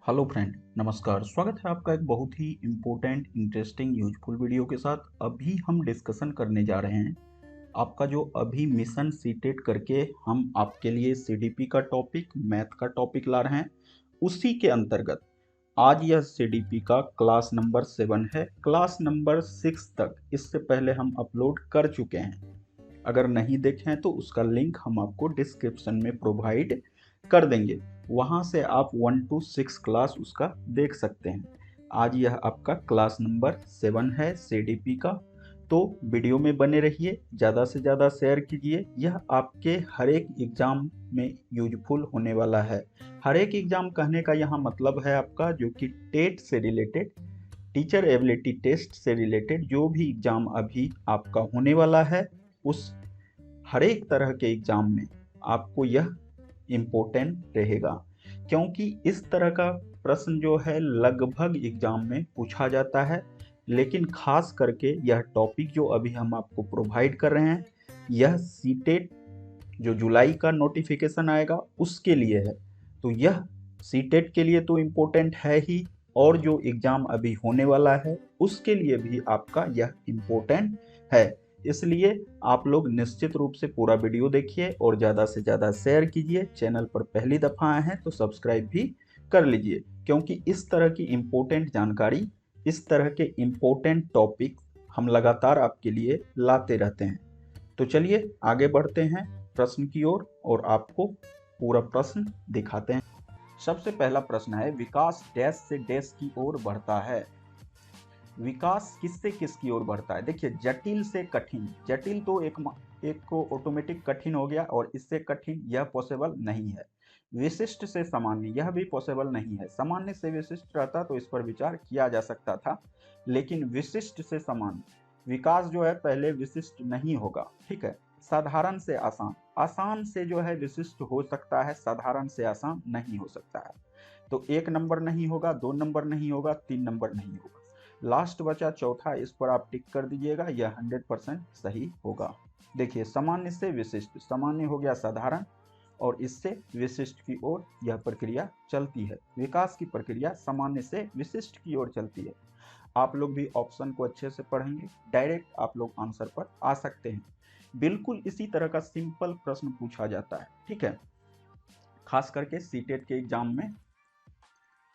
Hello friend, नमस्कार। स्वागत है आपका एक बहुत ही इम्पोर्टेंट, इंटरेस्टिंग, यूजफुल वीडियो के साथ। अभी हम डिस्कशन करने जा रहे हैं आपका जो अभी मिशन सीटेट करके हम आपके लिए सीडीपी का टॉपिक, मैथ का टॉपिक ला रहे हैं। उसी के अंतर्गत आज यह सीडीपी का क्लास नंबर 7 है। क्लास नंबर 6 तक इससे पहले हम अपलोड कर चुके हैं। अगर नहीं देखें तो उसका लिंक हम आपको डिस्क्रिप्शन में प्रोवाइड कर देंगे, वहां से आप 1 to 6 क्लास उसका देख सकते हैं। आज यह आपका क्लास नंबर 7 है सीडीपी का। तो वीडियो में बने रहिए, ज़्यादा से ज़्यादा शेयर कीजिए। यह आपके हर एक एग्ज़ाम में यूजफुल होने वाला है। हर एक एग्ज़ाम कहने का यहाँ मतलब है आपका जो कि टेट से रिलेटेड, टीचर एबिलिटी टेस्ट से रिलेटेड जो भी एग्ज़ाम अभी आपका होने वाला है, उस हर एक तरह के एग्ज़ाम में आपको यह इम्पोर्टेंट रहेगा। क्योंकि इस तरह का प्रश्न जो है लगभग एग्ज़ाम में पूछा जाता है। लेकिन खास करके यह टॉपिक जो अभी हम आपको प्रोवाइड कर रहे हैं, यह सीटेट जो जुलाई का नोटिफिकेशन आएगा उसके लिए है। तो यह सीटेट के लिए तो इम्पोर्टेंट है ही, और जो एग्ज़ाम अभी होने वाला है उसके लिए भी आपका यह इम्पोर्टेंट है। इसलिए आप लोग निश्चित रूप से पूरा वीडियो देखिए और ज़्यादा से ज़्यादा शेयर कीजिए। चैनल पर पहली दफ़ा आए हैं तो सब्सक्राइब भी कर लीजिए, क्योंकि इस तरह की इम्पोर्टेंट जानकारी, इस तरह के इम्पोर्टेंट टॉपिक हम लगातार आपके लिए लाते रहते हैं। तो चलिए आगे बढ़ते हैं प्रश्न की ओर और आपको पूरा प्रश्न दिखाते हैं। सबसे पहला प्रश्न है, विकास डैश से डैश की ओर बढ़ता है। विकास किससे किसकी ओर बढ़ता है? देखिए, जटिल से कठिन। जटिल तो एक को ऑटोमेटिक कठिन हो गया, और इससे कठिन यह पॉसिबल नहीं है। विशिष्ट से सामान्य, यह भी पॉसिबल नहीं है। सामान्य से विशिष्ट रहता तो इस पर विचार किया जा सकता था, लेकिन विशिष्ट से सामान्य, विकास जो है पहले विशिष्ट नहीं होगा, ठीक है। साधारण से आसान, आसान से जो है विशिष्ट हो सकता है, साधारण से आसान नहीं हो सकता है। तो 1 नंबर नहीं होगा, 2 नंबर नहीं होगा, 3 नंबर नहीं होगा। लास्ट बचा चौथा, इस पर आप टिक कर दीजिएगा, यह 100% सही होगा। देखिए, सामान्य से विशिष्ट, सामान्य हो गया साधारण, और इससे विशिष्ट की ओर यह प्रक्रिया चलती है। विकास की प्रक्रिया सामान्य से विशिष्ट की ओर चलती है। आप लोग भी ऑप्शन को अच्छे से पढ़ेंगे, डायरेक्ट आप लोग आंसर पर आ सकते हैं। बिल्कुल इसी तरह का सिंपल प्रश्न पूछा जाता है, ठीक है, खास करके सीटेट के एग्जाम में।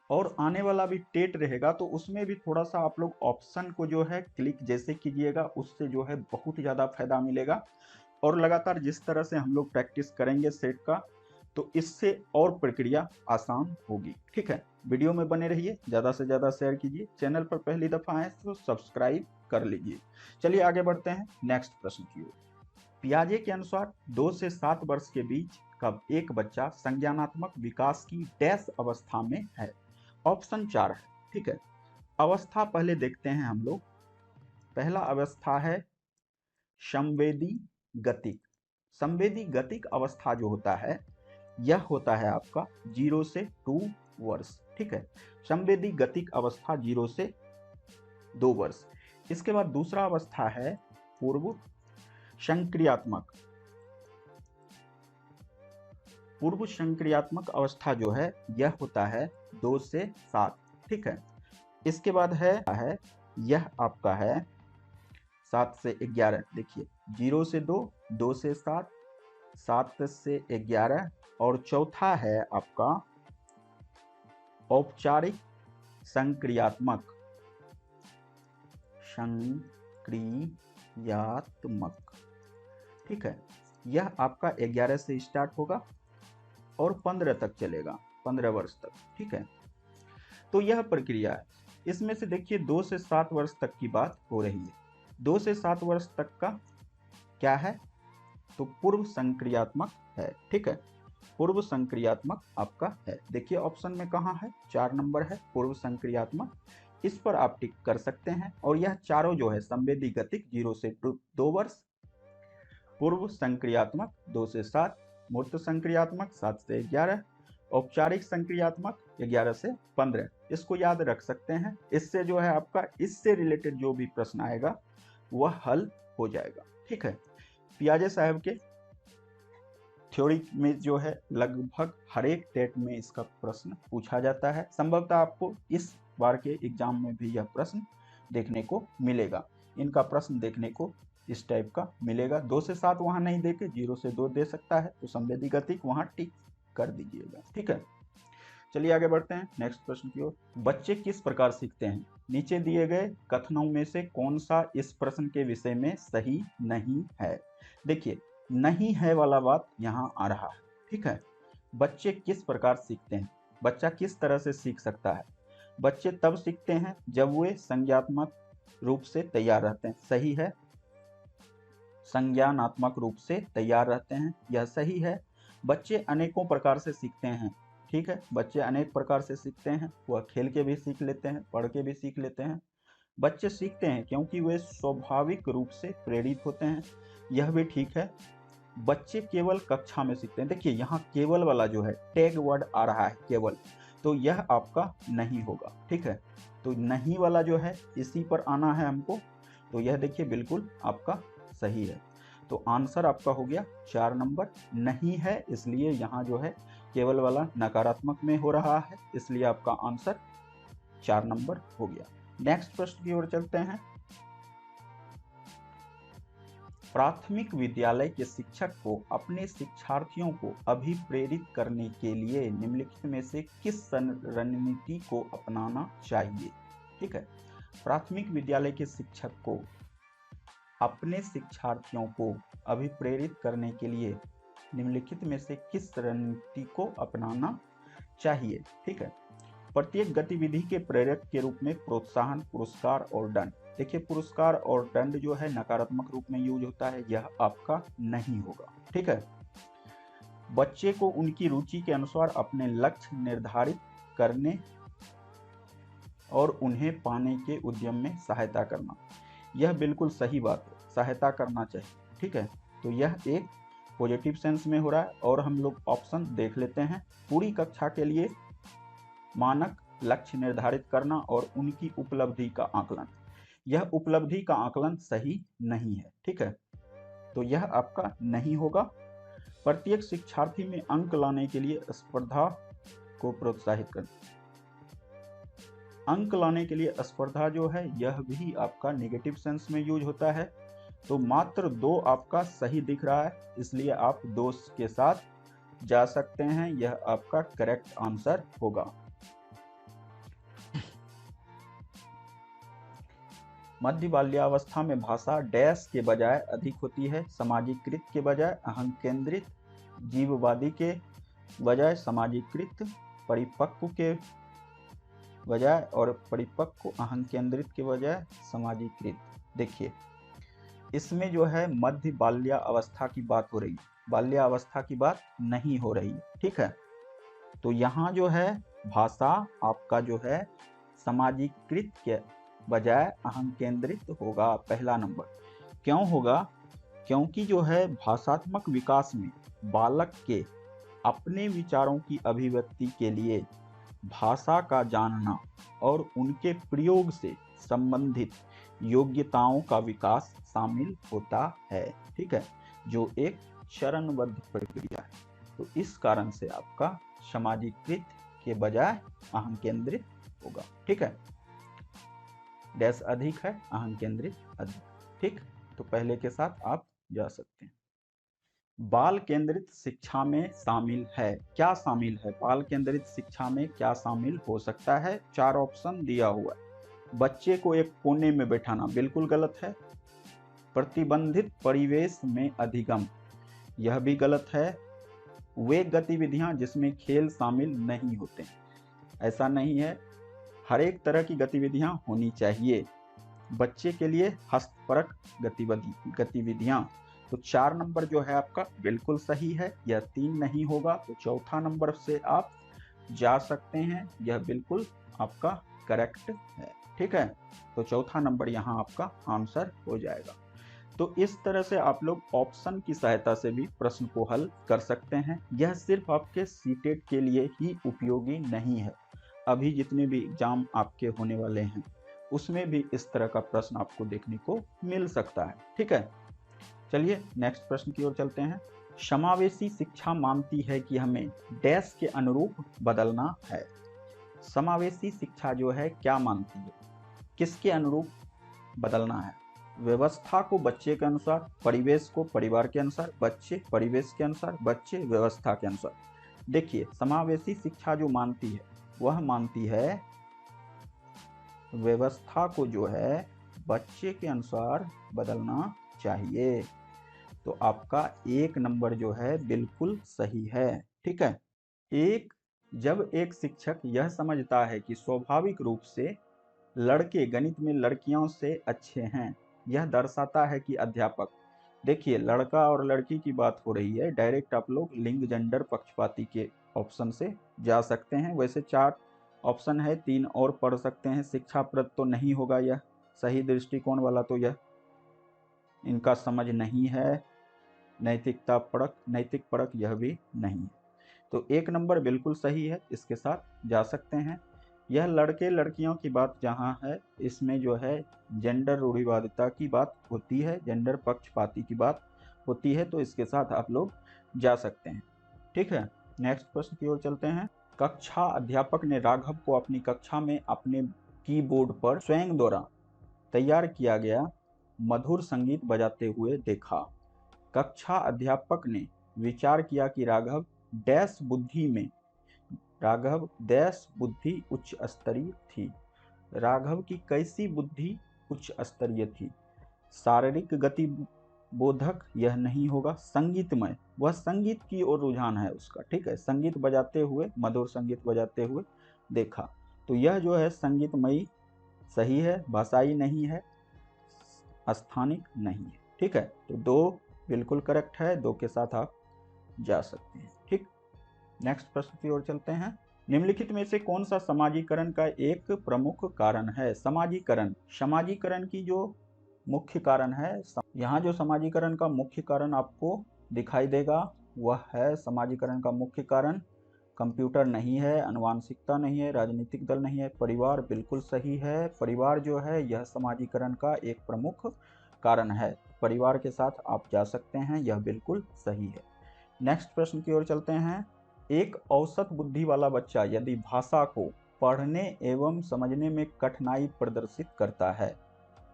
और आने वाला भी टेट रहेगा तो उसमें भी थोड़ा सा आप लोग ऑप्शन को जो है क्लिक जैसे कीजिएगा, उससे जो है बहुत ज़्यादा फायदा मिलेगा। और लगातार जिस तरह से हम लोग प्रैक्टिस करेंगे सेट का, तो इससे और प्रक्रिया आसान होगी, ठीक है। वीडियो में बने रहिए, ज़्यादा से ज़्यादा शेयर कीजिए। चैनल पर पहली दफ़ा आए तो सब्सक्राइब कर लीजिए। चलिए आगे बढ़ते हैं नेक्स्ट प्रश्न की ओर। पियाजे के अनुसार 2 से 7 वर्ष के बीच का एक बच्चा संज्ञानात्मक विकास की डैश अवस्था में है। ऑप्शन 4 है, ठीक है। अवस्था पहले देखते हैं हम लोग। पहला अवस्था है संवेदी गतिक। संवेदी गतिक अवस्था जो होता है, यह होता है आपका 0 से 2 वर्ष, ठीक है। संवेदी गतिक अवस्था 0 से 2 वर्ष। इसके बाद दूसरा अवस्था है पूर्व संक्रियात्मक। पूर्व संक्रियात्मक अवस्था जो है, यह होता है 2 से 7, ठीक है। इसके बाद है यह आपका है 7 से 11। देखिए, 0 से 2, 2 से 7, 7 से 11, और चौथा है आपका औपचारिक संक्रियात्मक। संक्रियात्मक, ठीक है। यह आपका 11 से स्टार्ट होगा और 15 तक चलेगा, 15 वर्ष तक, ठीक है। तो यह प्रक्रिया है। इसमें से देखिए 2 से 7 वर्ष तक की बात हो रही है। 2 से 7 वर्ष तक का क्या है, तो पूर्व संक्रियात्मक है, ठीक है। पूर्व संक्रियात्मक आपका है। देखिए ऑप्शन में कहाँ है, 4 नंबर है पूर्व संक्रियात्मक। इस पर आप टिक कर सकते हैं। और यह चारों जो है, संवेदी गतिक 0 से 2 वर्ष, पूर्व संक्रियात्मक 2 से 7, मूर्त संक्रियात्मक 7 से 11, औपचारिक संक्रियात्मक 11 से 15। इसको याद रख सकते हैं। इससे जो है आपका इससे रिलेटेड जो भी प्रश्न आएगा वह हल हो जाएगा, ठीक है। पियाजे साहब के थ्योरी में जो है लगभग हर एक टेट में इसका प्रश्न पूछा जाता है। संभवतः आपको इस बार के एग्जाम में भी यह प्रश्न देखने को मिलेगा। इनका प्रश्न देखने को इस टाइप का मिलेगा। 2 से 7 वहाँ नहीं देके 0 से 2 दे सकता है, तो संवेदी गतिक वहाँ टिक कर दीजिएगा। ठीक है, चलिए आगे बढ़ते हैं नेक्स्ट प्रश्न की ओर। बच्चे किस प्रकार सीखते हैं? नीचे दिए गए कथनों में से कौन सा इस प्रश्न के विषय में सही नहीं है? देखिए, नहीं है वाला बात यहाँ आ रहा है। ठीक है, बच्चे किस प्रकार सीखते हैं? बच्चा किस तरह से सीख सकता है? बच्चे तब सीखते हैं जब वे संज्ञानात्मक रूप से तैयार रहते हैं। सही है, संज्ञानात्मक रूप से तैयार रहते हैं, यह सही है। बच्चे अनेकों प्रकार से सीखते हैं। ठीक है, बच्चे अनेक प्रकार से सीखते हैं। वह खेल के भी सीख लेते हैं, पढ़ के भी सीख लेते हैं। बच्चे सीखते हैं क्योंकि वे स्वाभाविक रूप से प्रेरित होते हैं, यह भी ठीक है। बच्चे केवल कक्षा में सीखते हैं। देखिए, यहाँ केवल वाला जो है टैग वर्ड आ रहा है केवल, तो यह आपका नहीं होगा। ठीक है, तो नहीं वाला जो है इसी पर आना है हमको, तो यह देखिए बिल्कुल आपका सही है। तो आंसर आपका हो गया 4 नंबर। नहीं है इसलिए यहाँ जो है केवल वाला नकारात्मक में हो रहा है, इसलिए आपका आंसर 4 नंबर हो गया। नेक्स्ट प्रश्न की ओर चलते हैं। प्राथमिक विद्यालय के शिक्षक को अपने शिक्षार्थियों को अभिप्रेरित करने के लिए निम्नलिखित में से किस रणनीति को अपनाना चाहिए? ठीक है, प्राथमिक विद्यालय के शिक्षक को अपने शिक्षार्थियों को अभिप्रेरित करने के लिए निम्नलिखित में से किस रणनीति को अपनाना चाहिए? ठीक है, प्रत्येक गतिविधि के प्रेरक के रूप में प्रोत्साहन, पुरस्कार और दंड। देखिए, पुरस्कार और दंड जो है नकारात्मक रूप में यूज होता है, यह आपका नहीं होगा। ठीक है, बच्चे को उनकी रुचि के अनुसार अपने लक्ष्य निर्धारित करने और उन्हें पाने के उद्यम में सहायता करना, यह बिल्कुल सही बात है, सहायता करना चाहिए। ठीक है, तो यह एक पॉजिटिव सेंस में हो रहा है। और हम लोग ऑप्शन देख लेते हैं। पूरी कक्षा के लिए मानक लक्ष्य निर्धारित करना और उनकी उपलब्धि का आकलन, यह उपलब्धि का आकलन सही नहीं है। ठीक है, तो यह आपका नहीं होगा। प्रत्येक शिक्षार्थी में अंक लाने के लिए स्पर्धा को प्रोत्साहित करना, अंक लाने के लिए स्पर्धा जो है यह भी आपका नेगेटिव सेंस में यूज होता है। तो मात्र 2 आपका सही दिख रहा है, इसलिए आप 2 के साथ जा सकते हैं, यह आपका करेक्ट आंसर होगा। मध्य बाल्यावस्था में भाषा डैश के बजाय अधिक होती है, सामाजिकृत के बजाय अहं केंद्रित, जीववादी के बजाय सामाजिकृत, परिपक्व के बजाय और परिपक्व अहं केंद्रित के बजाय सामाजिकृत। देखिए, इसमें जो है मध्य बाल्यावस्था की बात हो रही है, बाल्यावस्था की बात नहीं हो रही है। ठीक है, तो यहाँ जो है भाषा आपका जो है सामाजिकृत के बजाय अहं केंद्रित होगा, पहला नंबर। क्यों होगा? क्योंकि जो है भाषात्मक विकास में बालक के अपने विचारों की अभिव्यक्ति के लिए भाषा का जानना और उनके प्रयोग से संबंधित योग्यताओं का विकास शामिल होता है। ठीक है, जो एक चरणबद्ध प्रक्रिया है। तो इस कारण से आपका सामाजिकृत के बजाय अहं केंद्रित होगा। ठीक है, डैश अधिक है, अहं केंद्रित अधिक। ठीक, तो पहले के साथ आप जा सकते हैं। बाल केंद्रित शिक्षा में शामिल है, क्या शामिल है? बाल केंद्रित शिक्षा में क्या शामिल हो सकता है? 4 ऑप्शन दिया हुआ है। बच्चे को एक कोने में बैठाना, बिल्कुल गलत है। प्रतिबंधित परिवेश में अधिगम, यह भी गलत है। वे गतिविधियां जिसमें खेल शामिल नहीं होते, ऐसा नहीं है। हर एक तरह की गतिविधियां होनी चाहिए। बच्चे के लिए हस्तपरक गतिविधियां, तो 4 नंबर जो है आपका बिल्कुल सही है, यह 3 नहीं होगा। तो चौथा नंबर से आप जा सकते हैं, यह बिल्कुल आपका करेक्ट है। ठीक है, तो चौथा नंबर यहाँ आपका आंसर हो जाएगा। तो इस तरह से आप लोग ऑप्शन की सहायता से भी प्रश्न को हल कर सकते हैं। यह सिर्फ आपके सीटेट के लिए ही उपयोगी नहीं है, अभी जितने भी एग्जाम आपके होने वाले हैं उसमें भी इस तरह का प्रश्न आपको देखने को मिल सकता है। ठीक है, चलिए नेक्स्ट प्रश्न की ओर चलते हैं। समावेशी शिक्षा मानती है कि हमें डैश के अनुरूप बदलना है। समावेशी शिक्षा जो है क्या मानती है, किसके अनुरूप बदलना है? व्यवस्था को बच्चे के अनुसार, परिवेश को परिवार के अनुसार, बच्चे परिवेश के अनुसार, बच्चे व्यवस्था के अनुसार। देखिए, समावेशी शिक्षा जो मानती है वह मानती है व्यवस्था को जो है बच्चे के अनुसार बदलना चाहिए। तो आपका 1 नंबर जो है बिल्कुल सही है। ठीक है। जब एक शिक्षक यह समझता है कि स्वाभाविक रूप से लड़के गणित में लड़कियों से अच्छे हैं, यह दर्शाता है कि अध्यापक, देखिए लड़का और लड़की की बात हो रही है, डायरेक्ट आप लोग लिंग जेंडर पक्षपाती के ऑप्शन से जा सकते हैं। वैसे 4 ऑप्शन है, 3 और पढ़ सकते हैं। शिक्षाप्रद तो नहीं होगा यह, सही दृष्टिकोण वाला तो यह इनका समझ नहीं है। नैतिक परक यह भी नहीं है। तो 1 नंबर बिल्कुल सही है, इसके साथ जा सकते हैं। यह लड़के लड़कियों की बात जहाँ है, इसमें जो है जेंडर रूढ़िवादिता की बात होती है, जेंडर पक्षपाती की बात होती है, तो इसके साथ आप लोग जा सकते हैं। ठीक है। नेक्स्ट प्रश्न की ओर चलते हैं। कक्षा अध्यापक ने राघव को अपनी कक्षा में अपने कीबोर्ड पर स्वयं द्वारा तैयार किया गया मधुर संगीत बजाते हुए देखा। कक्षा अध्यापक ने विचार किया कि राघव डैश बुद्धि उच्च स्तरीय थी। राघव की कैसी बुद्धि उच्च स्तरीय थी? शारीरिक गति बोधक यह नहीं होगा, संगीतमय, वह संगीत की ओर रुझान है उसका। ठीक है, संगीत बजाते हुए, मधुर संगीत बजाते हुए देखा, तो यह जो है संगीतमयी सही है, भाषाई नहीं है, स्थानिक नहीं है। ठीक है, तो 2 बिल्कुल करेक्ट है, 2 के साथ आप जा सकते हैं। ठीक, नेक्स्ट प्रश्न की ओर चलते हैं। निम्नलिखित में से कौन सा समाजीकरण का एक प्रमुख कारण है? समाजीकरण की जो मुख्य कारण है, यहाँ जो समाजीकरण का मुख्य कारण आपको दिखाई देगा वह है, समाजीकरण का मुख्य कारण कंप्यूटर नहीं है, आनुवंशिकता नहीं है, राजनीतिक दल नहीं है, परिवार बिल्कुल सही है। परिवार जो है यह समाजीकरण का एक प्रमुख कारण है। परिवार के साथ आप जा सकते हैं, यह बिल्कुल सही है। नेक्स्ट प्रश्न की ओर चलते हैं। एक औसत बुद्धि वाला बच्चा यदि भाषा को पढ़ने एवं समझने में कठिनाई प्रदर्शित करता है,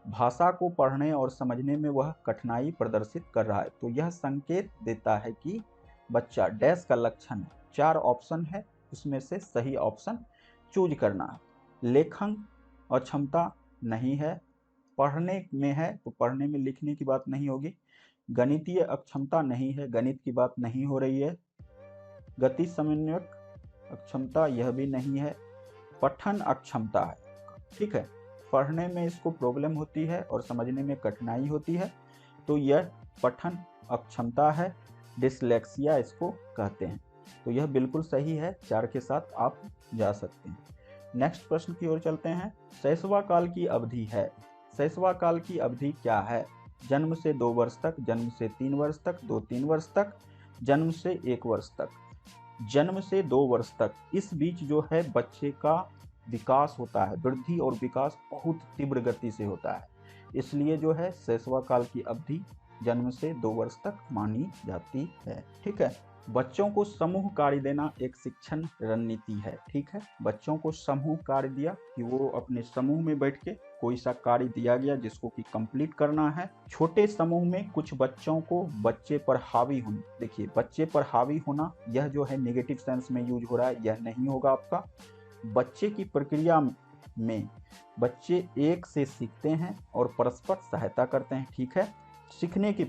भाषा को पढ़ने और समझने में वह कठिनाई प्रदर्शित कर रहा है, तो यह संकेत देता है कि बच्चा डैश का लक्षण है। 4 ऑप्शन है, उसमें से सही ऑप्शन चूज करना है। लेखन अक्षमता नहीं है, पढ़ने में है तो पढ़ने में लिखने की बात नहीं होगी। गणितीय अक्षमता नहीं है, गणित की बात नहीं हो रही है। गति समन्वयक अक्षमता यह भी नहीं है। पठन अक्षमता है। ठीक है, पढ़ने में इसको प्रॉब्लम होती है और समझने में कठिनाई होती है, तो यह पठन अक्षमता है, डिसलेक्सिया इसको कहते हैं। तो यह बिल्कुल सही है, 4 के साथ आप जा सकते हैं। नेक्स्ट प्रश्न की ओर चलते हैं। शैशवा काल की अवधि है, शैशवा काल की अवधि क्या है? जन्म से 2 वर्ष तक, जन्म से 3 वर्ष तक, 2-3 वर्ष तक, जन्म से 1 वर्ष तक। जन्म से 2 वर्ष तक, इस बीच जो है बच्चे का विकास होता है, वृद्धि और विकास बहुत तीव्र गति से होता है, इसलिए जो है शैशवा काल की अवधि जन्म से 2 वर्ष तक मानी जाती है। ठीक है। बच्चों को समूह कार्य देना एक शिक्षण रणनीति है। ठीक है, बच्चों को समूह कार्य दिया कि वो अपने समूह में बैठ के कोई सा कार्य दिया गया जिसको कि कंप्लीट करना है। छोटे समूह में कुछ बच्चों को बच्चे पर हावी होना, देखिए बच्चे पर हावी होना यह जो है नेगेटिव सेंस में यूज हो रहा है, यह नहीं होगा आपका। बच्चे की प्रक्रिया में बच्चे एक से सीखते हैं और परस्पर सहायता करते हैं। ठीक है, सीखने की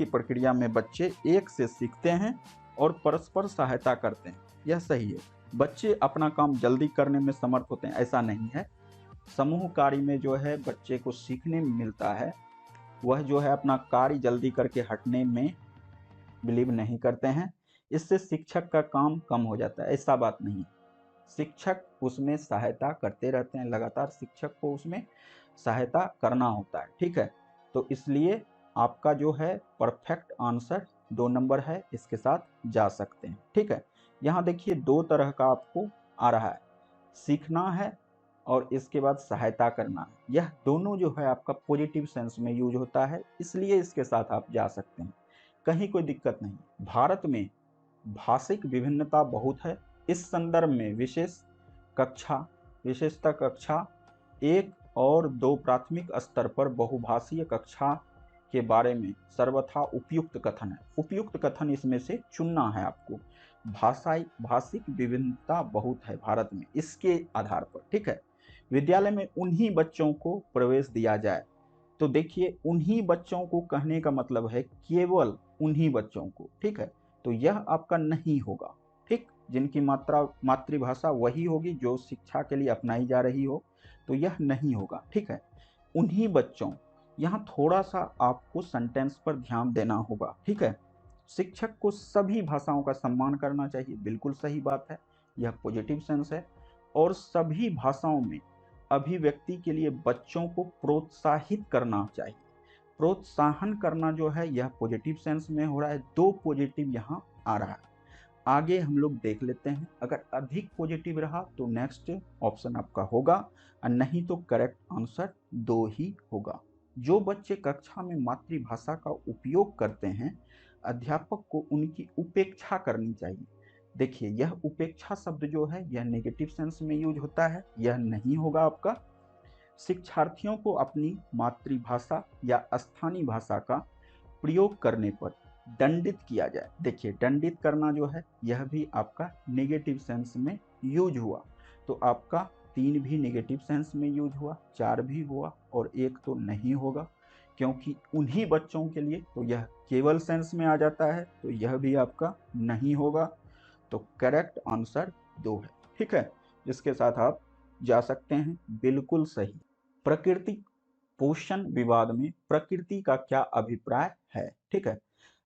प्रक्रिया में बच्चे एक से सीखते हैं और परस्पर सहायता करते हैं, यह सही है। बच्चे अपना काम जल्दी करने में समर्थ होते हैं, ऐसा नहीं है। समूह कार्य में जो है बच्चे को सीखने में मिलता है, वह जो है अपना कार्य जल्दी करके हटने में बिलीव नहीं करते हैं, इससे शिक्षक का काम कम हो जाता है, ऐसा बात नहीं। शिक्षक उसमें सहायता करते रहते हैं, लगातार शिक्षक को उसमें सहायता करना होता है। ठीक है, तो इसलिए आपका जो है परफेक्ट आंसर 2 नंबर है, इसके साथ जा सकते हैं। ठीक है, यहाँ देखिए 2 तरह का आपको आ रहा है, सीखना है और इसके बाद सहायता करना है, यह दोनों जो है आपका पॉजिटिव सेंस में यूज होता है, इसलिए इसके साथ आप जा सकते हैं। कहीं कोई दिक्कत नहीं। भारत में भाषिक विभिन्नता बहुत है। इस संदर्भ में विशेषतः कक्षा 1 और 2 प्राथमिक स्तर पर बहुभाषीय कक्षा के बारे में सर्वथा उपयुक्त कथन है। उपयुक्त कथन इसमें से चुनना है आपको। भाषिक विभिन्नता बहुत है भारत में, इसके आधार पर, ठीक है। विद्यालय में उन्हीं बच्चों को प्रवेश दिया जाए। तो देखिए, उन्हीं बच्चों को कहने का मतलब है केवल उन्हीं बच्चों को, ठीक है। तो यह आपका नहीं होगा, ठीक। जिनकी मातृभाषा वही होगी जो शिक्षा के लिए अपनाई जा रही हो, तो यह नहीं होगा, ठीक है। उन्हीं बच्चों, यहाँ थोड़ा सा आपको सेंटेंस पर ध्यान देना होगा, ठीक है। शिक्षक को सभी भाषाओं का सम्मान करना चाहिए, बिल्कुल सही बात है, यह पॉजिटिव सेंस है। और सभी भाषाओं में अभिव्यक्ति के लिए बच्चों को प्रोत्साहित करना चाहिए। प्रोत्साहन करना जो है यह पॉजिटिव सेंस में हो रहा है। 2 पॉजिटिव यहाँ आ रहा है। आगे हम लोग देख लेते हैं। अगर अधिक पॉजिटिव रहा तो नेक्स्ट ऑप्शन आपका होगा, और नहीं तो करेक्ट आंसर 2 ही होगा। जो बच्चे कक्षा में मातृभाषा का उपयोग करते हैं, अध्यापक को उनकी उपेक्षा करनी चाहिए। देखिए, यह उपेक्षा शब्द जो है यह नेगेटिव सेंस में यूज होता है, यह नहीं होगा आपका। शिक्षार्थियों को अपनी मातृभाषा या स्थानीय भाषा का प्रयोग करने पर दंडित किया जाए। देखिए, दंडित करना जो है यह भी आपका नेगेटिव सेंस में यूज हुआ। तो आपका 3 भी नेगेटिव सेंस में यूज हुआ, 4 भी हुआ और 1 तो नहीं होगा, क्योंकि उन्हीं बच्चों के लिए तो यह केवल सेंस में आ जाता है, तो यह भी आपका नहीं होगा। तो करेक्ट आंसर 2 है, ठीक है। जिसके साथ आप जा सकते हैं, बिल्कुल सही। प्रकृति पोषण विवाद में प्रकृति का क्या अभिप्राय है, ठीक है।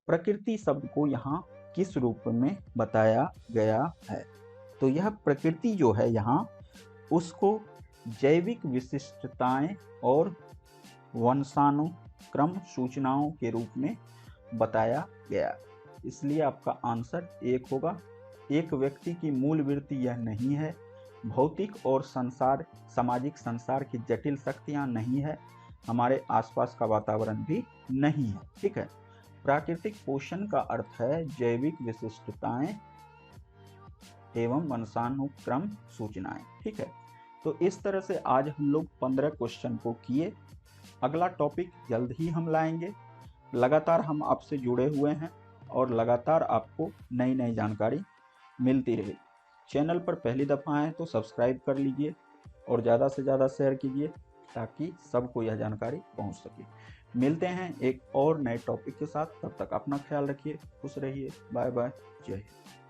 प्रकृति शब्द को यहाँ किस रूप में बताया गया है? तो यह प्रकृति जो है यहाँ उसको जैविक विशिष्टताएं और वंशानुक्रम सूचनाओं के रूप में बताया गया, इसलिए आपका आंसर 1 होगा। एक व्यक्ति की मूल वृत्ति यह नहीं है। भौतिक और सामाजिक संसार की जटिल शक्तियां नहीं है। हमारे आसपास का वातावरण भी नहीं है, ठीक है। प्राकृतिक पोषण का अर्थ है जैविक विशिष्टताएं एवं वंशानुक्रम सूचनाएं, ठीक है। तो इस तरह से आज हम लोग 15 क्वेश्चन को किए। अगला टॉपिक जल्द ही हम लाएंगे। लगातार हम आपसे जुड़े हुए हैं और लगातार आपको नई नई जानकारी मिलती रहेगी। चैनल पर पहली दफ़ा आए तो सब्सक्राइब कर लीजिए और ज़्यादा से ज़्यादा शेयर कीजिए ताकि सबको यह जानकारी पहुंच सके। मिलते हैं एक और नए टॉपिक के साथ, तब तक अपना ख्याल रखिए, खुश रहिए, बाय बाय, जय हिंद।